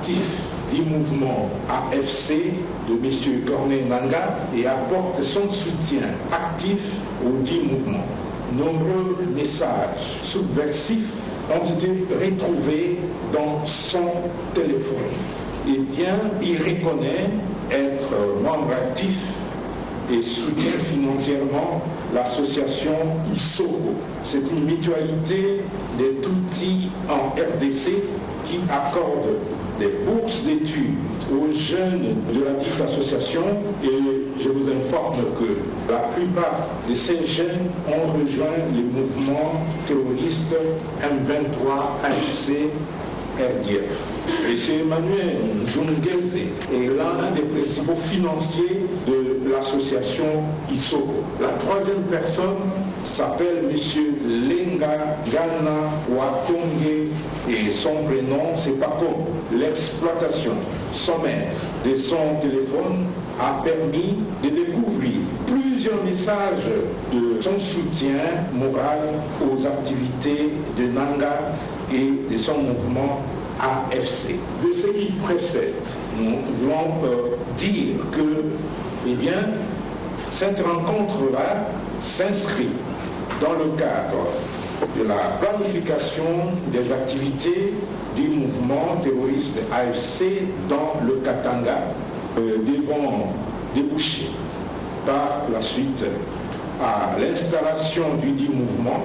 actif du mouvement AFC de M. Corneille Nangaa et apporte son soutien actif au dit mouvement. Nombreux messages subversifs ont été retrouvés dans son téléphone. Et bien, il reconnaît être membre actif et soutient financièrement l'association Isoko. C'est une mutualité des Tutsis en RDC qui accorde des bourses d'études aux jeunes de la dite association et je vous informe que la plupart de ces jeunes ont rejoint les mouvements terroristes M23, AFC, RDF. M. Emmanuel Zungeze est l'un des principaux financiers de l'association Isoko. La troisième personne s'appelle M. Lenga Gana Wakonge et son prénom c'est Paco. L'exploitation sommaire de son téléphone a permis de découvrir plusieurs messages de son soutien moral aux activités de Nangaa et de son mouvement AFC. De ce qui précède, nous voulons dire que, eh bien, cette rencontre-là s'inscrit dans le cadre de la planification des activités du mouvement terroriste AFC dans le Katanga, devant déboucher par la suite à l'installation du dit mouvement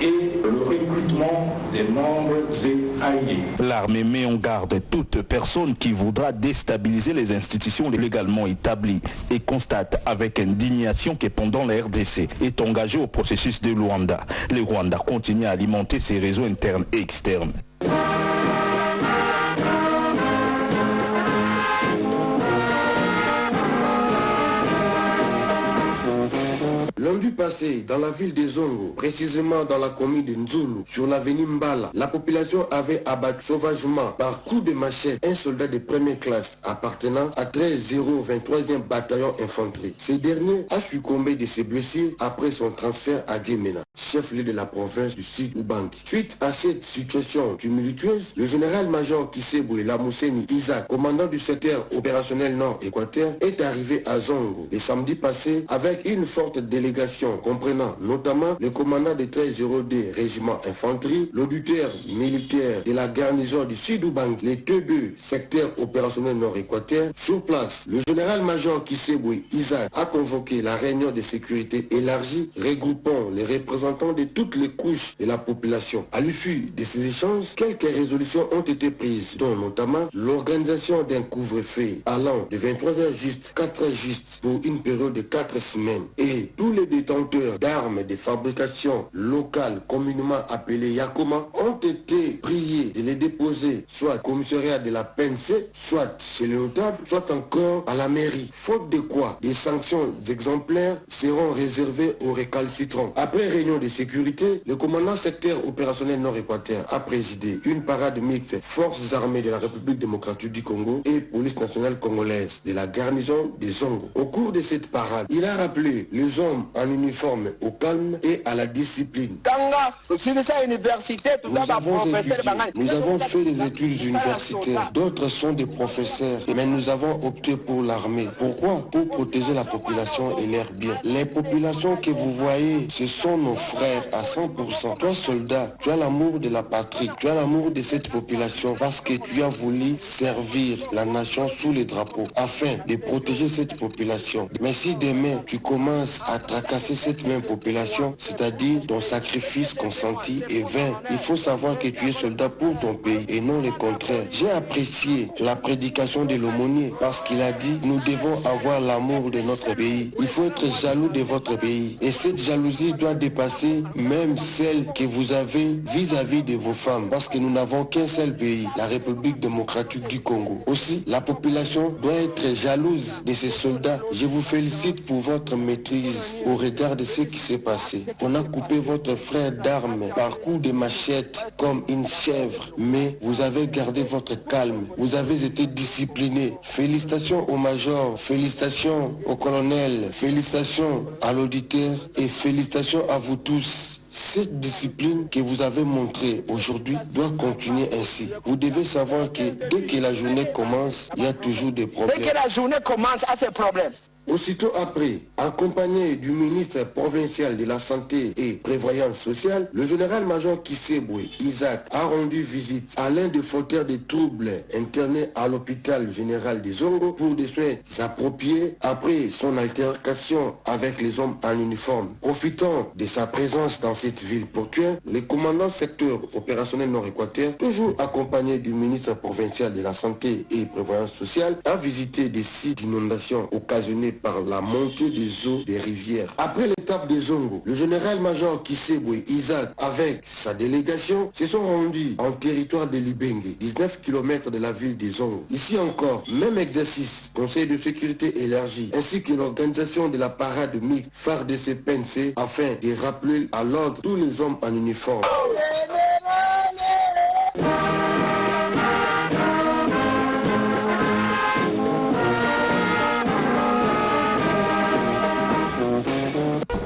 et le recrutement des membres et alliés. L'armée met en garde toute personne qui voudra déstabiliser les institutions légalement établies et constate avec indignation que pendant la RDC est engagé au processus de Luanda. Le Rwanda continue à alimenter ses réseaux internes et externes. Lundi passé, dans la ville de Zongo, précisément dans la commune de Nzulu, sur l'avenue Mbala, la population avait abattu sauvagement par coup de machette un soldat de première classe appartenant à 13023e bataillon infanterie. Ce dernier a succombé de ses blessures après son transfert à Guémena, chef-lieu de la province du Sud-Ubangi. Suite à cette situation tumultueuse, le général-major Kiseboué Lamousseni Isaac, commandant du secteur opérationnel Nord-Équateur, est arrivé à Zongo le samedi passé avec une forte délégation comprenant notamment le commandant de 1302 régiment infanterie, l'auditeur militaire de la garnison du Sud-Ubangi, les TB secteur opérationnel Nord-Équateur. Sur place, le général-major Kiseboué Isaac a convoqué la réunion de sécurité élargie regroupant les représentants de toutes les couches de la population. À l'issue de ces échanges, quelques résolutions ont été prises, dont notamment l'organisation d'un couvre-feu allant de 23h juste 4h juste pour une période de 4 semaines. Et tous les détenteurs d'armes de fabrication locale communément appelées Yakoma ont été priés de les déposer soit au commissariat de la PNC, soit chez les notables, soit encore à la mairie. Faute de quoi, des sanctions exemplaires seront réservées aux récalcitrants. Après réunion de sécurité, le commandant secteur opérationnel Nord-Équateur a présidé une parade mixte forces armées de la République démocratique du Congo et police nationale congolaise de la garnison de Zongo. Au cours de cette parade, il a rappelé les hommes en uniforme au calme et à la discipline. Nous avons fait des études universitaires, d'autres sont des professeurs, mais nous avons opté pour l'armée. Pourquoi? Pour protéger la population et leurs biens. Les populations que vous voyez, ce sont nos frères à 100%. Toi, soldat, tu as l'amour de la patrie, tu as l'amour de cette population parce que tu as voulu servir la nation sous les drapeaux afin de protéger cette population. Mais si demain tu commences à tracasser cette même population, c'est-à-dire ton sacrifice consenti est vain, il faut savoir que tu es soldat pour ton pays et non le contraire. J'ai apprécié la prédication de l'aumônier parce qu'il a dit nous devons avoir l'amour de notre pays. Il faut être jaloux de votre pays et cette jalousie doit dépasser même celle que vous avez vis-à-vis de vos femmes parce que nous n'avons qu'un seul pays, la République démocratique du Congo. Aussi, la population doit être jalouse de ces soldats. Je vous félicite pour votre maîtrise au regard de ce qui s'est passé. On a coupé votre frère d'armes par coup de machette comme une chèvre, mais vous avez gardé votre calme. Vous avez été discipliné. Félicitations au major, félicitations au colonel, félicitations à l'auditeur et félicitations à vous tous. Cette discipline que vous avez montrée aujourd'hui doit continuer ainsi. Vous devez savoir que dès que la journée commence, il y a toujours des problèmes. Dès que la journée commence, il y a ces problèmes. Aussitôt après, accompagné du ministre provincial de la Santé et Prévoyance sociale, le général-major Kisebwe Isaac a rendu visite à l'un des fauteurs de troubles internés à l'hôpital général des Zongo pour des soins appropriés après son altercation avec les hommes en uniforme. Profitant de sa présence dans cette ville portuaire, le commandant secteur opérationnel Nord-Équateur, toujours accompagné du ministre provincial de la Santé et Prévoyance sociale, a visité des sites d'inondation occasionnés par la montée des eaux des rivières. Après l'étape des Zongo, le général-major Kisebwe Isaac avec sa délégation se sont rendus en territoire de Libenge, 19 km de la ville des Zongo. Ici encore, même exercice, Conseil de sécurité élargi, ainsi que l'organisation de la parade mixte phare de CPNC afin de rappeler à l'ordre tous les hommes en uniforme.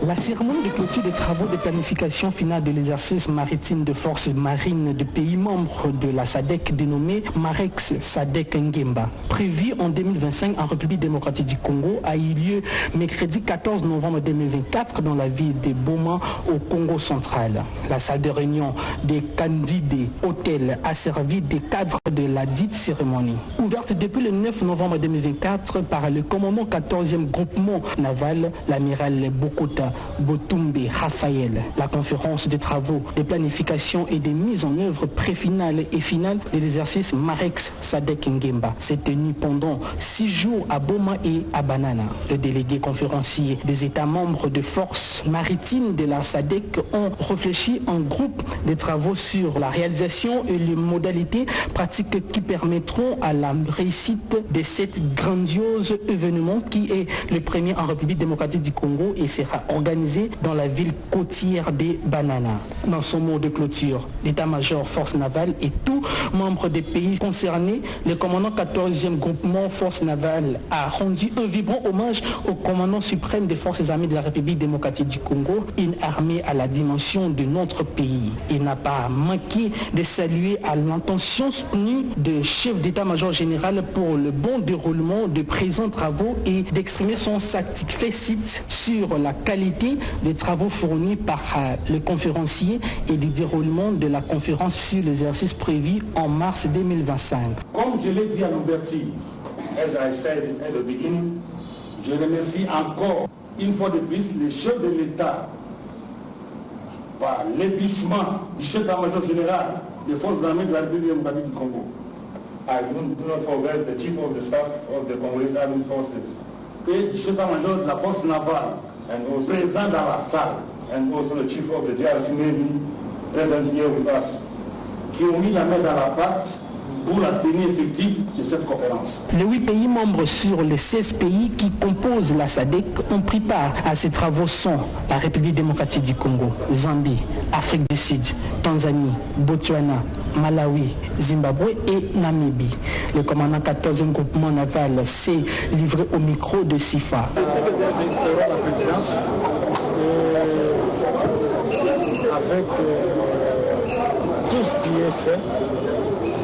La cérémonie de clôture des travaux de planification finale de l'exercice maritime de forces marines de pays membres de la SADC dénommée Marex SADC Nguemba, prévue en 2025 en République démocratique du Congo, a eu lieu mercredi 14 novembre 2024 dans la ville de Boma au Congo central. La salle de réunion des candidats hôtels a servi de cadre de la dite cérémonie. Ouverte depuis le 9 novembre 2024 par le commandant 14e groupement naval, l'amiral Bokota Botumbe Raphaël. La conférence des travaux de planification et de mise en œuvre pré-finale et finale de l'exercice Marex SADC Nguemba s'est tenue pendant 6 jours à Boma et à Banana. Le délégué conférencier des États membres de forces maritimes de la SADC ont réfléchi en groupe des travaux sur la réalisation et les modalités pratiques qui permettront à la réussite de cet grandiose événement qui est le premier en République démocratique du Congo et sera organisé dans la ville côtière des Banana. Dans son mot de clôture, l'état-major force navale et tous membres des pays concernés, le commandant 14e groupement force navale a rendu un vibrant hommage au commandant suprême des forces armées de la République démocratique du Congo, une armée à la dimension de notre pays. Il n'a pas manqué de saluer à l'intention soutenue du chef d'état-major général pour le bon déroulement de présents travaux et d'exprimer son satisfait sur la qualité des travaux fournis par le conférencier et du déroulement de la conférence sur l'exercice prévu en mars 2025. Comme je l'ai dit à l'ouverture, as I said at the beginning, je remercie encore une fois de plus le chef de l'État par l'établissement du chef d'état-major général des forces armées de la République démocratique du Congo. I do not forget the chief of the staff of the Congolese Armed Forces et du chef d'état-major de la force navale, and also présent dans la salle, and also the chief of the DRC Navy present here with us, qui ont mis la main dans la pâte pour la tenue effective de cette conférence. Les 8 pays membres sur les 16 pays qui composent la SADC ont pris part à ces travaux sont la République démocratique du Congo, Zambie, Afrique du Sud, Tanzanie, Botswana, Malawi, Zimbabwe et Namibie. Le commandant 14e groupement naval s'est livré au micro de SIFA. La présidence avec tout ce qui est fait,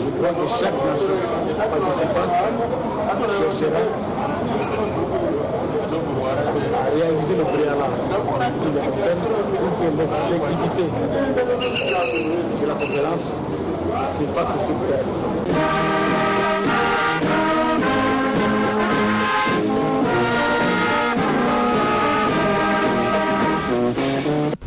je crois que chaque nation participante cherchera à réaliser le préalable qui le concerne pour que l'effectivité de la conférence s'efface sur terre.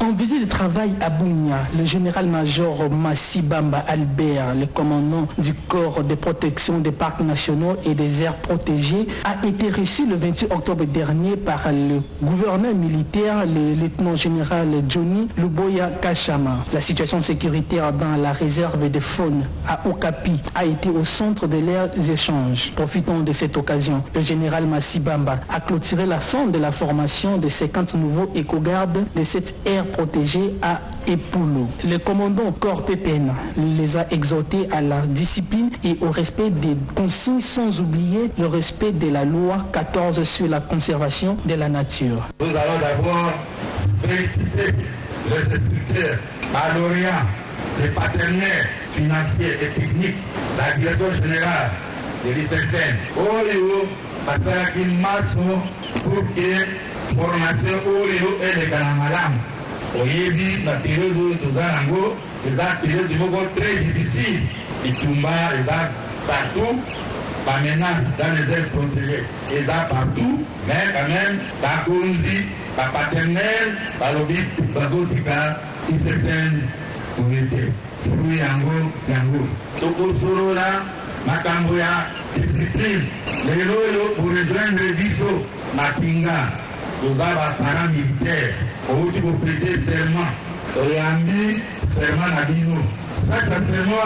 En visite de travail à Bunia, le général-major Massibamba Albert, le commandant du corps de protection des parcs nationaux et des aires protégées, a été reçu le 28 octobre dernier par le gouverneur militaire, le lieutenant-général Johnny Luboya Kachama. La situation sécuritaire dans la réserve de faune à Okapi a été au centre de leurs échanges. Profitant de cette occasion, le général Massibamba a clôturé la fin de la formation de 50 nouveaux éco-gardes de cette aire protégée à Epulu. Le commandant corps PPN les a exhortés à la discipline et au respect des consignes sans oublier le respect de la loi 14 sur la conservation de la nature. Nous allons d'abord féliciter les instructeurs, à l'Orient, les partenaires financiers et techniques, la direction générale de l'ICSN, Oyo, parce qu'il marche pour que formation Oyo et les Ganamalam. Oyebi, la période de Tozanango, les période de Mogo très difficile. Itumba, les arts partout, pas menace dans les airs protégées, les arts partout, mais quand même, la Kounzi, la paternelle, la lobby, la Gotika, ICSN, pour l'été. Fruit Yango, Toko Sorola, Makamboya, discipline, les loyaux pour rejoindre le Disso, Makinga, aux arbres paramilitaires, où tu peux prêter serment, Oyambi, serment Nabino. Ça, serment,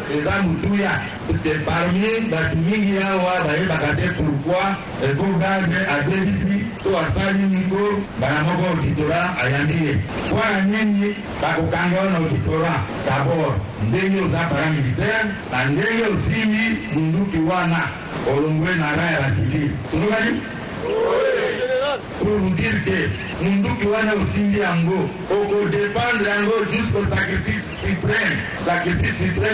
les Amutouya, parce que parmi les Yawa, pourquoi le gouvernement a décidé tout à Salimiko, Banamoko Titora, Ayandi. Pour Nini, Bakokanga Titora, d'abord, Ndéni aux paramilitaires, Ndéni aussi, Mundukiwana, Olongwe Nara la civile. Tout le monde? Pour vous dire que Munduki wana usimbi yango, oko dépendre yango jusqu'au sacrifice suprême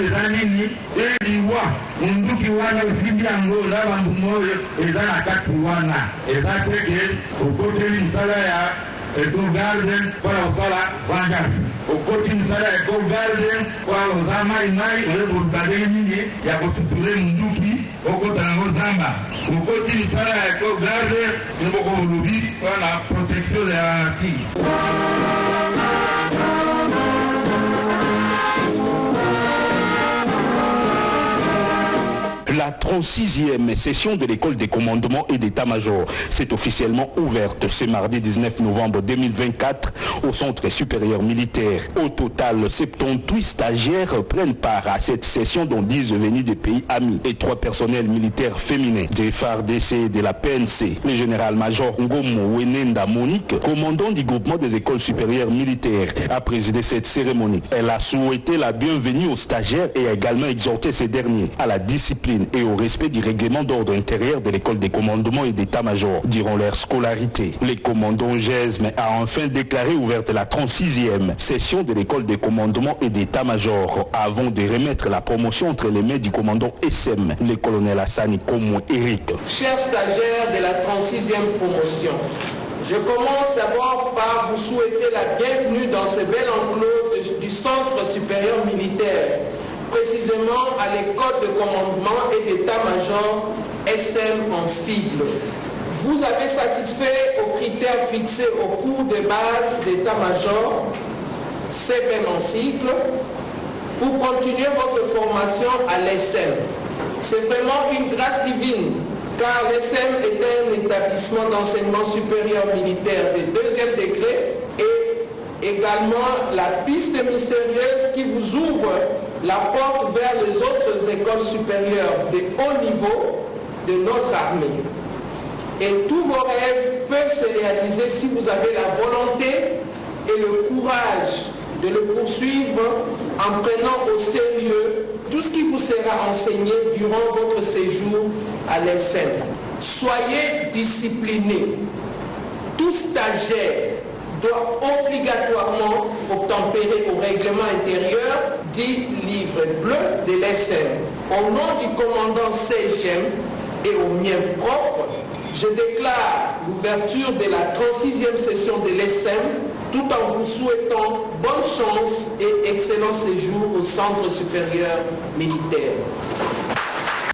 eza nini eliwa Munduki wana usimbi yango za bambumoyo eza na kati wana eza teke okoteli misala ya Eco Garden pour la sala vengeance. Au côté de la Eco Garden pour la mai, pour le badeni, il y a pour soutenir Munduki, au côté de Zamba. Au côté de la Eco Garden, il faut qu'on l'oublie pour la protection de la nature. La 36e session de l'école des commandements et d'état-major s'est officiellement ouverte ce mardi 19 novembre 2024 au Centre supérieur militaire. Au total, 78 stagiaires prennent part à cette session, dont 10 venus des pays amis et 3 personnels militaires féminins. Des FARDC et de la PNC, le général-major Ngomo Wenenda Monique, commandant du groupement des écoles supérieures militaires, a présidé cette cérémonie. Elle a souhaité la bienvenue aux stagiaires et a également exhorté ces derniers à la discipline et au respect du règlement d'ordre intérieur de l'école des commandements et d'état-major durant leur scolarité. Le commandant GESM a enfin déclaré ouverte la 36e session de l'école des commandements et d'état-major avant de remettre la promotion entre les mains du commandant SM, le colonel Hassani Komou Eric. Chers stagiaires de la 36e promotion, je commence d'abord par vous souhaiter la bienvenue dans ce bel enclos du Centre supérieur militaire, précisément à l'école de commandement et d'état-major SM en sigle. Vous avez satisfait aux critères fixés au cours de base d'état-major CBM en sigle pour continuer votre formation à l'SM. C'est vraiment une grâce divine, car l'SM est un établissement d'enseignement supérieur militaire de 2e degré et également la piste mystérieuse qui vous ouvre la porte vers les autres écoles supérieures de haut niveau de notre armée. Et tous vos rêves peuvent se réaliser si vous avez la volonté et le courage de le poursuivre en prenant au sérieux tout ce qui vous sera enseigné durant votre séjour à l'ESM. Soyez disciplinés. Tout stagiaire doit obligatoirement obtempérer au règlement intérieur dit livre bleu de l'ESM. Au nom du commandant CGM et au mien propre, je déclare l'ouverture de la 36e session de l'ESM tout en vous souhaitant bonne chance et excellent séjour au Centre supérieur militaire.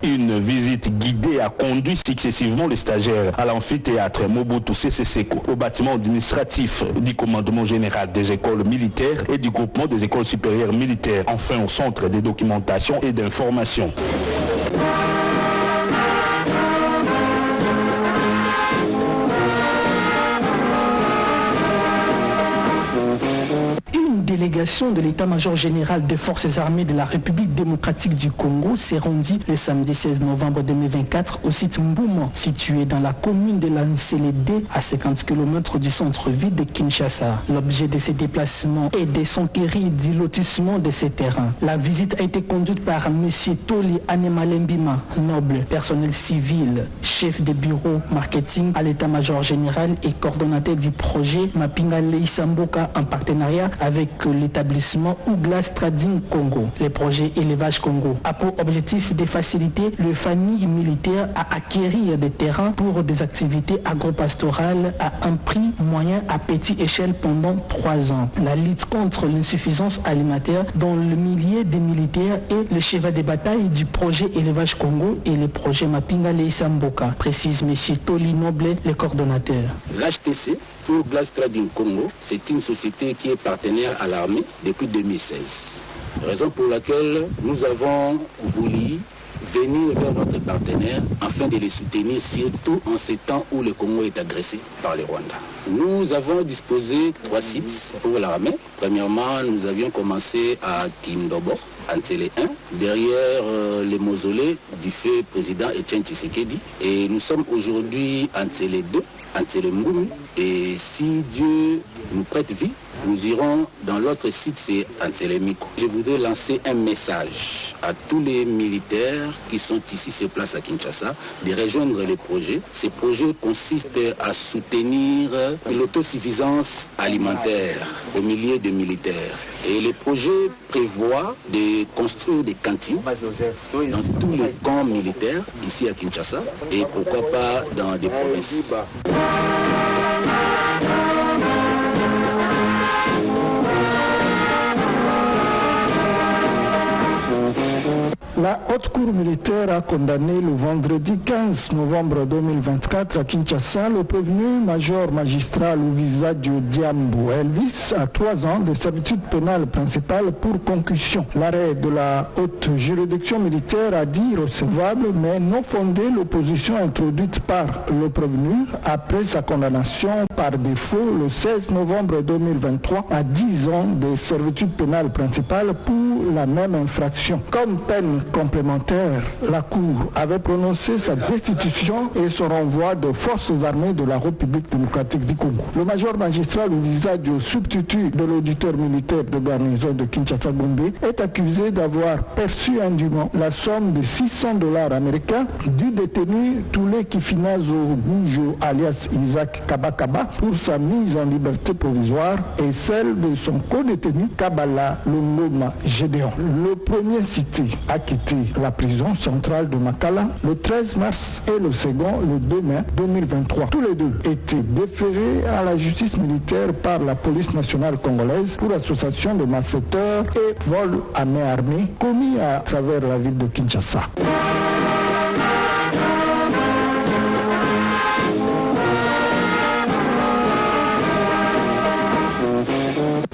Une visite guidée a conduit successivement les stagiaires à l'amphithéâtre Mobutu Sese Seko, au bâtiment administratif du commandement général des écoles militaires et du groupement des écoles supérieures militaires, enfin au centre de documentation et d'information. délégation de l'état-major général des forces armées de la République démocratique du Congo s'est rendue le samedi 16 novembre 2024 au site Mbouma, situé dans la commune de Lancelede, à 50 km du centre-ville de Kinshasa. L'objet de ces déplacements est de s'enquérir du lotissement de ces terrains. La visite a été conduite par M. Toli Anemalembima, noble, personnel civil, chef de bureau marketing à l'état-major général et coordonnateur du projet Mapinga Leisamboka en partenariat avec l'établissement Ouglas Trading Congo. Le projet Élevage Congo a pour objectif de faciliter les familles militaires à acquérir des terrains pour des activités agropastorales à un prix moyen à petite échelle pendant 3 ans. La lutte contre l'insuffisance alimentaire dans le milieu des militaires est le cheval de bataille du projet Élevage Congo et le projet Mapinga Leisamboka, précise M. Toli Noble, le coordonnateur. L'HTC, Ouglas Trading Congo, c'est une société qui est partenaire à l'armée depuis 2016. Raison pour laquelle nous avons voulu venir vers notre partenaire afin de les soutenir, surtout en ces temps où le Congo est agressé par le Rwanda. Nous avons disposé 3 sites pour l'armée. Premièrement, nous avions commencé à Kindobo, Antele 1, derrière le mausolée du feu président Etienne Tshisekedi. Et nous sommes aujourd'hui à Antele 2, Antele Mboumi. Et si Dieu nous prête vie, nous irons dans l'autre site, c'est Antele Miko. Je voudrais lancer un message à tous les militaires qui sont ici sur place à Kinshasa de rejoindre les projets. Ces projets consistent à soutenir l'autosuffisance alimentaire au milieu des militaires. Et les projets prévoient de construire des cantines dans tous les camps militaires ici à Kinshasa et pourquoi pas dans des provinces. La haute cour militaire a condamné le vendredi 15 novembre 2024 à Kinshasa le prévenu major magistral Louisa Diambo Elvis à 3 ans de servitude pénale principale pour concussion. L'arrêt de la haute juridiction militaire a dit recevable mais non fondé l'opposition introduite par le prévenu après sa condamnation par défaut le 16 novembre 2023 à 10 ans de servitude pénale principale pour la même infraction. Comme peine complémentaire, la Cour avait prononcé sa destitution et son renvoi de forces armées de la République démocratique du Congo. Le major magistral au visage du substitut de l'auditeur militaire de garnison de Kinshasa-Gombe est accusé d'avoir perçu indûment la somme de $600 américains du détenu Toulé Kifinazo Goujo alias Isaac Kabakaba pour sa mise en liberté provisoire et celle de son co-détenu Kabala Longoma Gédéon. Le premier cité a quitté la prison centrale de Makala le 13 mars et le second le 2 mai 2023. Tous les deux étaient déférés à la justice militaire par la police nationale congolaise pour association de malfaiteurs et vol à main armée commis à travers la ville de Kinshasa.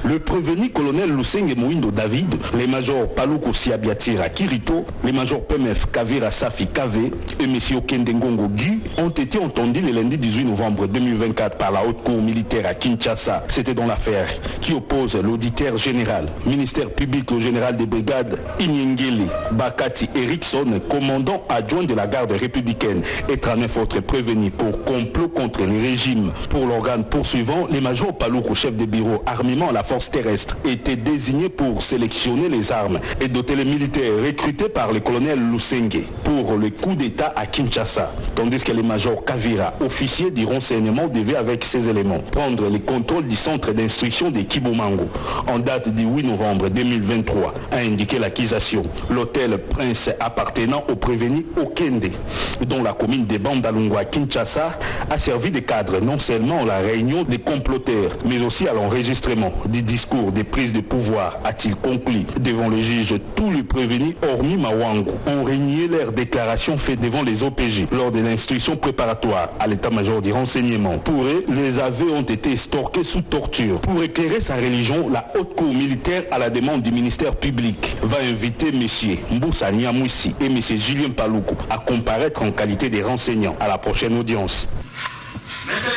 Le prévenu colonel Lusenge Mouindo David, les majors Paluku Siabiatira Kirito, les majors PMF Kavira Safi Kave et M. Okendengongo Guy ont été entendus le lundi 18 novembre 2024 par la haute cour militaire à Kinshasa. C'était dans l'affaire qui oppose l'auditeur général, ministère public, le général des brigades Inyengeli Bakati Erickson, commandant adjoint de la garde républicaine, et 39 autres prévenus pour complot contre le régime. Pour l'organe poursuivant, les majors Paluku, chef de bureau armement à la force terrestre, étaient désignés pour sélectionner les armes et doter les militaires recrutés par le colonel Lusenge pour le coup d'État à Kinshasa, tandis que les majors Kavira, officiers du renseignement, devaient avec ces éléments prendre le contrôle du centre d'instruction de Kibomango. En date du 8 novembre 2023, a indiqué l'accusation. L'hôtel Prince appartenant au prévenu Okende, dont la commune de Bandalungwa à Kinshasa, a servi de cadre non seulement à la réunion des comploteurs, mais aussi à l'enregistrement du discours des prises de pouvoir, a-t-il conclu devant le juge. Tous les prévenus, hormis Mawango, ont renié leurs déclarations faites devant les OPJ lors de l'instruction préparatoire à l'état-major du renseignement. Pour eux, les aveux ont été estorqués sous torture. Pour éclairer sa religion, la haute cour militaire, à la demande du ministère public, va inviter M. Mboussa Niamouissi et M. Julien Paluku à comparaître en qualité de renseignants à la prochaine audience. Monsieur